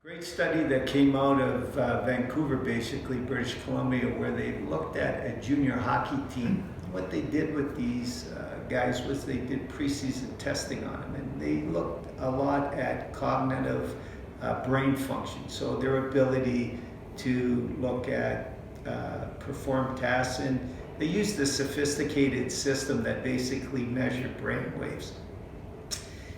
Great study that came out of Vancouver, basically British Columbia, where they looked at a junior hockey team. What they did with these guys was they did preseason testing on them, and they looked a lot at cognitive brain function. So their ability to look at perform tasks, and they used a sophisticated system that basically measured brain waves.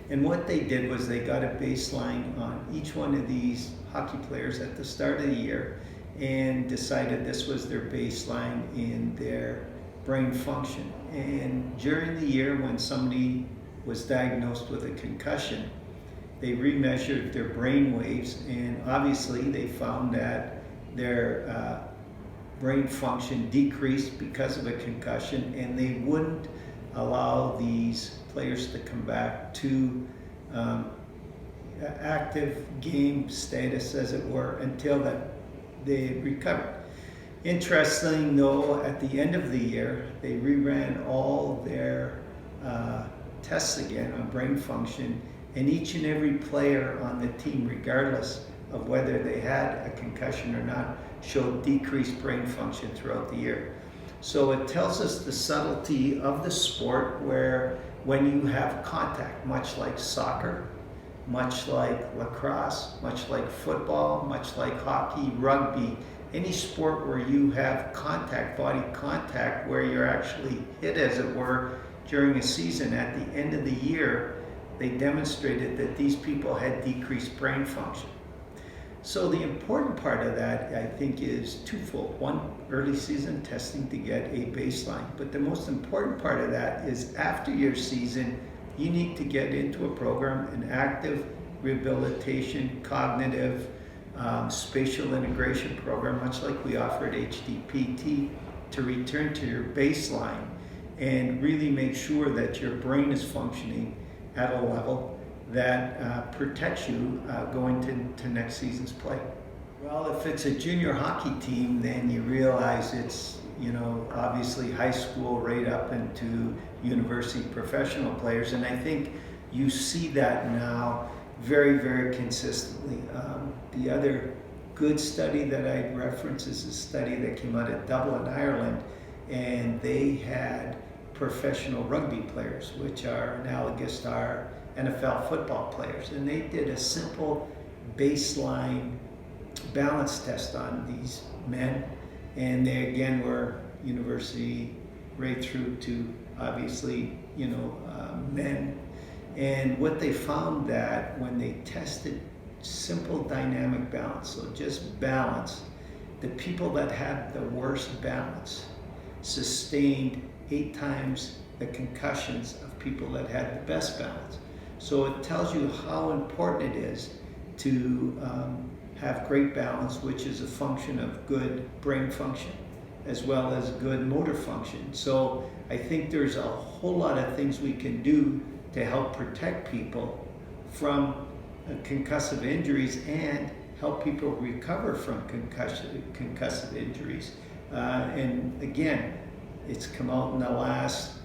And what they did was they got a baseline on each one of these hockey players at the start of the year and decided this was their baseline in their brain function. And during the year, when somebody was diagnosed with a concussion, they remeasured their brain waves, and obviously they found that their brain function decreased because of a concussion, and they wouldn't allow these players to come back to active game status, as it were, until that they recovered. Interesting though, at the end of the year, they reran all their tests again on brain function, and each and every player on the team, regardless of whether they had a concussion or not, showed decreased brain function throughout the year. So it tells us the subtlety of the sport, where when you have contact, much like soccer, much like lacrosse, much like football, much like hockey, rugby, any sport where you have contact, body contact, where you're actually hit, as it were, during a season, at the end of the year, they demonstrated that these people had decreased brain function. So the important part of that, I think, is twofold. One, early season testing to get a baseline. But the most important part of that is after your season, you need to get into a program, an active rehabilitation, cognitive, spatial integration program, much like we offer at HDPT, to return to your baseline and really make sure that your brain is functioning at a level that protects you going to next season's play. Well, if it's a junior hockey team, then you realize it's, obviously high school right up into university professional players. And I think you see that now very, very consistently. The other good study that I reference is a study that came out of Dublin, Ireland, and they had professional rugby players, which are analogous to our NFL football players, and they did a simple baseline balance test on these men, and they again were university right through to obviously men. And what they found, that when they tested simple dynamic balance, so just balance, the people that had the worst balance sustained 8 times the concussions of people that had the best balance. So it tells you how important it is to have great balance, which is a function of good brain function as well as good motor function. So I think there's a whole lot of things we can do to help protect people from concussive injuries and help people recover from concussive injuries. And again, it's come out in the last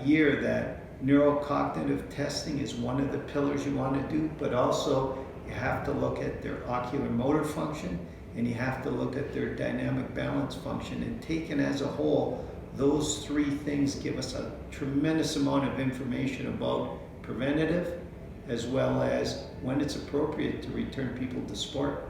year that neurocognitive testing is one of the pillars you want to do, but also you have to look at their ocular motor function, and you have to look at their dynamic balance function. And taken as a whole, those 3 things give us a tremendous amount of information about preventative, as well as when it's appropriate to return people to sport.